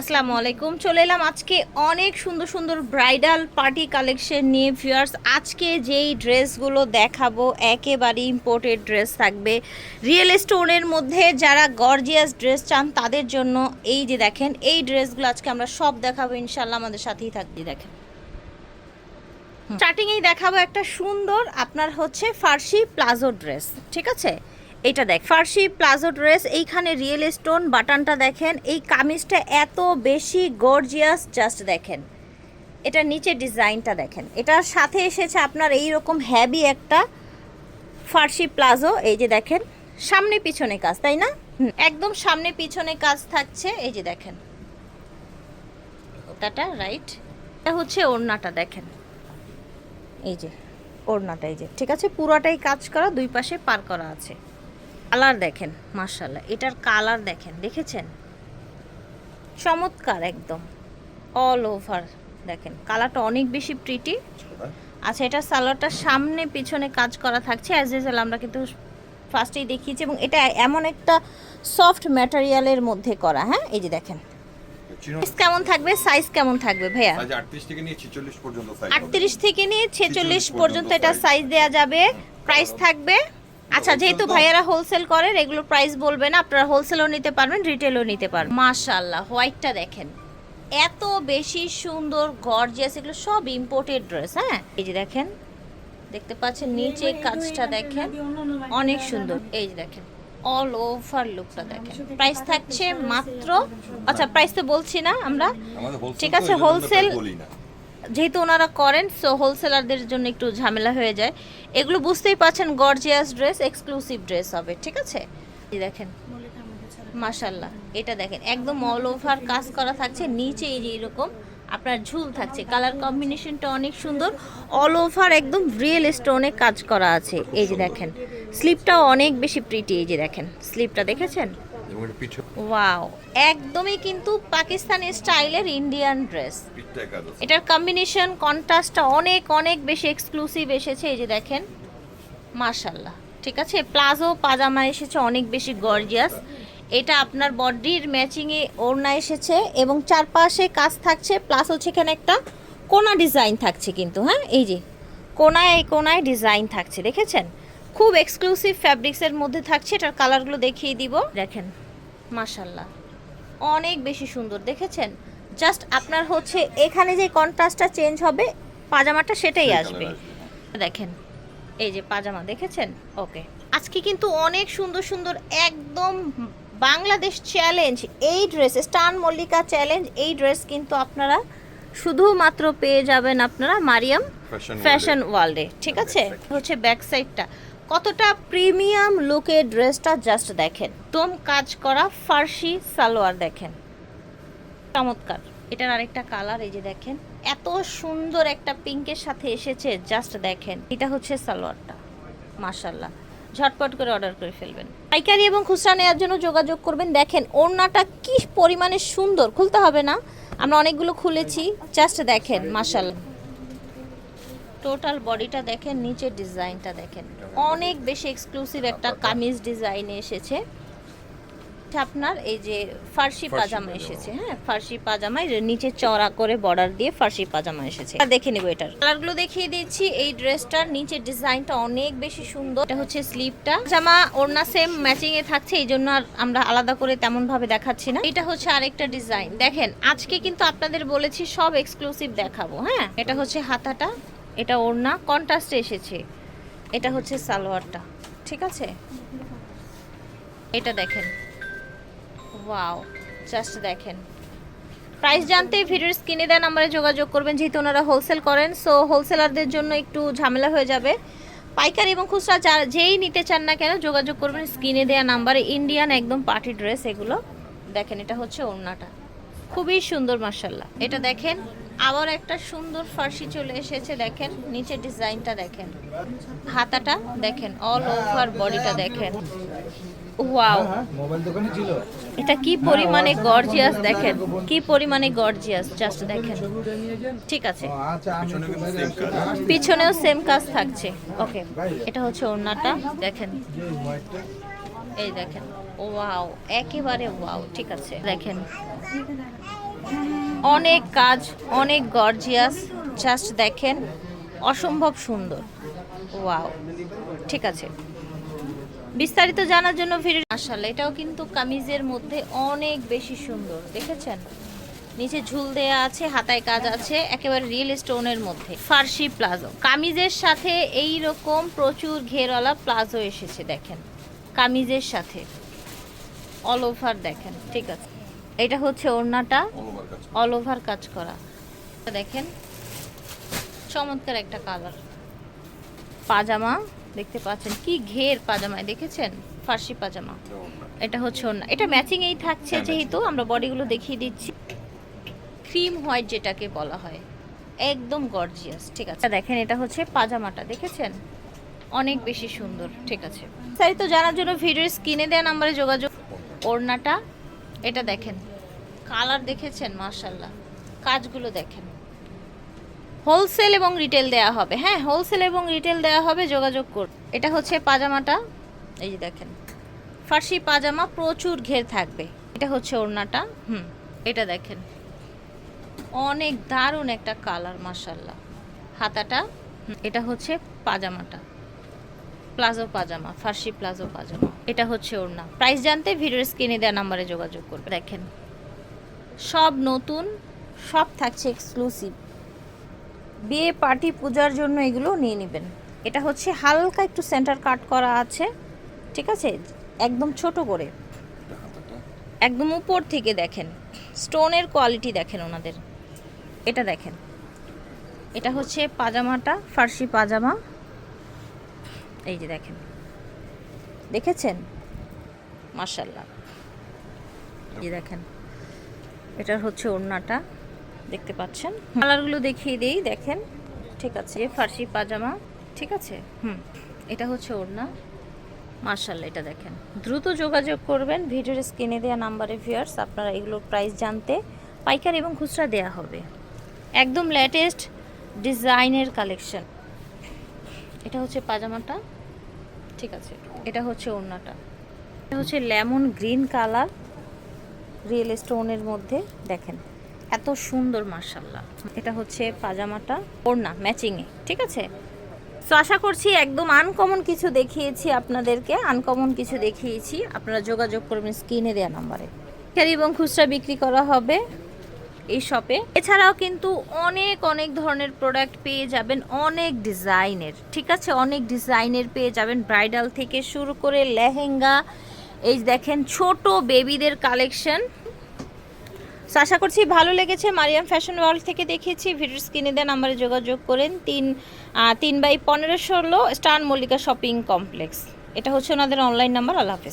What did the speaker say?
আসসালামু আলাইকুম, চলে এলাম আজকে অনেক সুন্দর সুন্দর ব্রাইডাল পার্টি কালেকশন নিয়ে। ভিউয়ার্স, আজকে যেই ড্রেসগুলো দেখাবো একেবারে ইম্পোর্টেড ড্রেস থাকবে। রিয়েল স্টোনের মধ্যে যারা গর্জিয়াস ড্রেস চান তাদের জন্য এই যে দেখেন, এই ড্রেসগুলো আজকে আমরা সব দেখাবো ইনশাল্লাহ। আমাদের সাথেই থাকবে। দেখেন, স্টার্টিংয়েই দেখাবো একটা সুন্দর আপনার হচ্ছে ফার্সি প্লাজো ড্রেস। ঠিক আছে, এটা দেখ ফার্সি প্লাজো ড্রেস, এইখানে রিয়েল স্টোন বাটনটা দেখেন। এই কামিজটা এত বেশি গর্জিয়াস, জাস্ট দেখেন এটা নিচে ডিজাইনটা দেখেন। এটার সাথে এসেছে আপনার এই রকম হ্যাভি একটা ফার্সি প্লাজো। এই যে দেখেন সামনে পিছনে কাজ, তাই না? একদম সামনে পিছনে কাজ থাকছে। এই যে দেখেন ওটাটা রাইট। এটা হচ্ছে ওড়নাটা দেখেন, এই যে ওড়নাটা, এই যে ঠিক আছে, পুরোটাই কাজ করা, দুই পাশে পার করা আছে। কালার দেখেন মাশাআল্লাহ, এটার কালার দেখেন, দেখেছেন? চমৎকার একদম অল ওভার। দেখেন কালারটা অনেক বেশি প্রিটি। আচ্ছা, এটা সালোয়ারটা সামনে পিছনে কাজ করা থাকছে অ্যাজ ইউজুয়াল, আমরা কিন্তু ফার্স্টেই দেখিয়েছি। এবং এটা এমন একটা সফট ম্যাটেরিয়ালের মধ্যে করা। হ্যাঁ, এই যে দেখেন কেমন থাকবে, সাইজ কেমন থাকবে ভাইয়া? 38 থেকে নিয়ে 46 পর্যন্ত সাইজ। 38 থেকে নিয়ে 46 পর্যন্ত এটা সাইজ দেয়া যাবে। প্রাইস থাকবে, আচ্ছা যেহেতু ভাইয়ারা হোলসেল করে রেগুলার প্রাইস বলবে না, আপনারা হোলসেলও নিতে পারবেন, রিটেলও নিতে পারবেন। মাশাআল্লাহ, হোয়াইটটা দেখেন এত বেশি সুন্দর গর্জিয়াস, এগুলো সব ইম্পোর্টেড ড্রেস। হ্যাঁ, এই যে দেখেন, দেখতে পাচ্ছেন নিচে কাজটা দেখেন অনেক সুন্দর। এই যে দেখেন অল ওভার লুকটা দেখেন। প্রাইস থাকছে মাত্র, আচ্ছা প্রাইস তো বলছি না আমরা, ঠিক আছে, হোলসেল যেহেতু ওনারা করেন, সো হোলসেলারদের জন্য একটু ঝামেলা হয়ে যায়। এগুলো বুঝতেই পারছেন গর্জিয়াস ড্রেস, এক্সক্লুসিভ ড্রেস হবে। ঠিক আছে, এই দেখেন মাশাআল্লাহ, এটা দেখেন একদম অল ওভার কাজ করা থাকছে। নিচে এই যে এরকম আপনার ঝুল থাকছে, কালার কম্বিনেশনটা অনেক সুন্দর। অল ওভার একদম রিয়েল স্টোনে কাজ করা আছে। এই যে দেখেন স্লিপটাও অনেক বেশি প্রিটি। এই যে দেখেন স্লিপটা দেখেছেন, ওয়াও, একদমই কিন্তু পাকিস্তানি স্টাইলের ইন্ডিয়ান ড্রেস। এটার কম্বিনেশন কন্ট্রাস্টটা অনেক অনেক বেশি এক্সক্লুসিভ এসেছে। এই যে দেখেন মাশাআল্লাহ, ঠিক আছে। প্লাজো পাজামা এসেছে অনেক বেশি গর্জিয়াস। এটা আপনার বডির ম্যাচিংয়ে ওড়না এসেছে এবং চারপাশে কাজ থাকছে, প্লাস হচ্ছে এখানে একটা কোনা ডিজাইন থাকছে কিন্তু। হ্যাঁ, এই যে কোনায় কোনায় ডিজাইন থাকছে, দেখেছেন? খুব এক্সক্লুসিভ ফ্যাব্রিক্সের মধ্যে থাকছে। এটার কালারগুলো দেখিয়ে দিব, দেখেন মাশাআল্লাহ অনেক বেশি সুন্দর, দেখেছেন? জাস্ট আপনার হচ্ছে এখানে যে কন্ট্রাস্টটা চেঞ্জ হবে পাজামাটা সেটাই আসবে। দেখেন এই যে পাজামা, দেখেছেন? ওকে, আজকে কিন্তু অনেক সুন্দর সুন্দর একদম বাংলাদেশ চ্যালেঞ্জ এই ড্রেস, স্টান মল্লিকা চ্যালেঞ্জ এই ড্রেস কিন্তু আপনারা শুধুমাত্র পেয়ে যাবেন আপনারা মারিয়াম ফ্যাশন ওয়ার্ল্ডে। ঠিক আছে, হচ্ছে ব্যাক সাইডটা কতটা প্রিমিয়াম লুকের ড্রেসটা, জাস্ট দেখেন তোম কাজ করা ফার্সি সালোয়ার দেখেন, চমৎকার। এটার আরেকটা কালার এই যে দেখেন, এত সুন্দর একটা পিঙ্কের সাথে এসেছে, জাস্ট দেখেন। এটা হচ্ছে সালোয়ারটা, মাশাআল্লাহ, ঝটপট করে অর্ডার করে ফেলবেন। পাইকারি এবং খুচরা নেওয়ার জন্য যোগাযোগ করবেন। দেখেন ওড়নাটা কি পরিমাণে সুন্দর, খুলতে হবে না, আমরা অনেকগুলো খুলেছি, জাস্ট দেখেন মাশাআল্লাহ। টোটাল বডিটা দেখেন, নিচের ডিজাইনটা দেখেন, অনেক বেশি এক্সক্লুসিভ একটা কামিজ ডিজাইনে এসেছে। আপনার এই যে ফার্সি পাজামা এসেছে। হ্যাঁ, ফার্সি পাজামায় নিচে চড়া করে বর্ডার দিয়ে ফার্সি পাজামা এসেছে। দেখে নেব, এটার কালারগুলো দেখিয়ে দিচ্ছি। এই ড্রেসটার নিচের ডিজাইনটা অনেক বেশি সুন্দর। এটা হচ্ছে স্লিভটা, জামা ওড়না সেম ম্যাচিং এ থাকছে, এই জন্য আর আমরা আলাদা করে তেমন ভাবে দেখাচ্ছি না। এটা হচ্ছে আরেকটা ডিজাইন দেখেন। আজকে কিন্তু আপনাদের বলেছি সব এক্সক্লুসিভ দেখাবো। হ্যাঁ, এটা হচ্ছে হাতাটা, এটা ওড়না কন্ট্রাস্টে এসেছে। এটা হচ্ছে সালোয়ারটা, ঠিক আছে। এটা দেখেন, ওয়াও, জাস্ট দেখেন। প্রাইস জানতে ভিডিওর স্ক্রিনে দেওয়া নম্বরে যোগাযোগ করবেন, যেহেতু ওনারা হোলসেল করেন, সো হোলসেলারদের জন্য একটু ঝামেলা হয়ে যাবে। পাইকারি এবং খুচরা যেই নিতে চান না কেন যোগাযোগ করবেন স্ক্রিনে দেওয়া নাম্বারে। ইন্ডিয়ান একদম পার্টি ড্রেস এগুলো দেখেন। এটা হচ্ছে ওড়নাটা, খুবই সুন্দর মাশাআল্লাহ। এটা দেখেন আবার একটা সুন্দর ফার্সি চলে এসেছে, দেখেন নিচের ডিজাইনটা দেখেন, হাতাটা দেখেন, অল ওভার বডিটা দেখেন, ওয়াও, মোবাইল দোকানে ছিল। এটা কি পরিমাণে গর্জিয়াস দেখেন, কি পরিমাণে গর্জিয়াস, জাস্ট দেখেন। ঠিক আছে, পিছনেও সেম কাজ থাকছে। ওকে, এটা হচ্ছে ওড়নাটা দেখেন, এই দেখেন, ওয়াও, একেবারে ওয়াও। ঠিক আছে, দেখেন অনেক কাজ, অনেক গর্জিয়াস, জাস্ট দেখেন অসম্ভব সুন্দর। ওয়াও, ঠিক আছে। বিস্তারিত জানার জন্য ভিডিও মাশাআল্লাহ, এটাও কিন্তু কামিজের মধ্যে অনেক বেশি সুন্দর, দেখেছেন? নিচে ঝুল দেয়া আছে, হাতায় কাজ আছে, একেবারে রিয়েল স্টোনের মধ্যে। ফার্সি প্লাজো, কামিজের সাথে এই রকম প্রচুর ঘেরওয়ালা প্লাজো এসেছে, দেখেন কামিজের সাথে অল ওভার, দেখেন, ঠিক আছে। এটা হচ্ছে ওড়নাটা, অল ওভার কাজ করা, দেখেন চমৎকার একটা কালার। পাজামা দেখতে পাচ্ছেন, কি ঘের পাজামায়, দেখেছেন? ফার্সি পাজামা। এটা হচ্ছে ওড়না, এটা ম্যাচিং এই থাকছে, যেহেতু আমরা বডিগুলো দেখিয়ে দিচ্ছি। ক্রিম হোয়াইট যেটাকে বলা হয়, একদম গর্জিয়াস, ঠিক আছে। দেখেন এটা হচ্ছে পাজামাটা, দেখেছেন? অনেক বেশি সুন্দর, ঠিক আছে। বিস্তারিত জানার জন্য ভিডিওর স্ক্রিনে দেওয়া নম্বরে যোগাযোগ। ওড়নাটা এটা দেখেন, কালার দেখেছেন? মাশাআল্লাহ, কাজগুলো দেখেন। হোলসেল এবং রিটেল দেয়া হবে, হ্যাঁ হোলসেল এবং রিটেল দেয়া হবে, যোগাযোগ করুন। এটা হচ্ছে পাজামাটা, এই যে দেখেন ফার্সি পাজামা, প্রচুর ঘের থাকবে। এটা হচ্ছে ওড়নাটা, এটা দেখেন অনেক দারুণ একটা কালার, মাশাআল্লাহ। হাতাটা, এটা হচ্ছে পাজামাটা, প্লাজো পাজামা, ফার্সি প্লাজো পাজামা। এটা হচ্ছে ওড়না। প্রাইস জানতে ভিডিওর স্ক্রিনে দেওয়া নম্বরে যোগাযোগ করবে। দেখেন সব নতুন, সব থাকছে এক্সক্লুসিভ। বিয়ে পার্টি পূজার জন্য এগুলো নিয়ে নেবেন। এটা হচ্ছে হালকা একটু সেন্টার কাট করা আছে, ঠিক আছে, একদম ছোট করে, একদম উপর থেকে দেখেন স্টোনের কোয়ালিটি দেখেন ওনাদের। এটা দেখেন, এটা হচ্ছে পাজামাটা, ফার্সি পাজামা, এই যে দেখেন, দেখেছেন? মাশাআল্লাহ, এই দেখেন এটা হচ্ছে ওড়নাটা, দেখতে পাচ্ছেন? কালারগুলো দেখিয়ে দিই, দেখেন, ঠিক আছে। ফার্সি পাজামা, ঠিক আছে, এটা হচ্ছে ওড়না, মাশাআল্লাহ। এটা দেখেন, দ্রুত যোগাযোগ করবেন ভিডিওর স্ক্রিনে দেওয়া নাম্বারে ভিউয়ার্স। আপনারা এগুলোর প্রাইস জানতে পাইকারি এবং খুচরা দেয়া হবে। একদম লেটেস্ট ডিজাইনের কালেকশন। এটা হচ্ছে পাজামাটা, ঠিক আছে। এটা হচ্ছে ওড়নাটা, এটা হচ্ছে লেমন গ্রিন কালার, রিয়েল স্টোনের মধ্যে, দেখেন এত সুন্দর, মাশাআল্লাহ। এটা হচ্ছে পাজামাটা, ওড়না ম্যাচিংয়ে, ঠিক আছে। সো আশা করছি একদম আনকমন কিছু দেখিয়েছি আপনাদেরকে, আনকমন কিছু দেখিয়েছি। আপনারা যোগাযোগ করবেন স্ক্রিনে দেওয়া নাম্বারে। পাইকারি এবং খুচরা বিক্রি করা হবে এই শপে। এছাড়াও কিন্তু অনেক অনেক ধরনের প্রোডাক্ট পেয়ে যাবেন, অনেক ডিজাইনের, ঠিক আছে, অনেক ডিজাইনের পেয়ে যাবেন, ব্রাইডাল থেকে শুরু করে লেহেঙ্গা। এই দেখেন ছোট বেবিদের কালেকশন। সো আশা করছি ভালো লেগেছে। মারিয়াম ফ্যাশন ওয়ার্ল্ড থেকে দেখিয়েছি। ভিডিওর স্ক্রিনে দেওয়া নাম্বারে যোগাযোগ করেন। 3/1516 স্টার মল্লিকা শপিং কমপ্লেক্স, এটা হচ্ছে ওনাদের অনলাইন নাম্বার। আল্লাহ হাফেজ।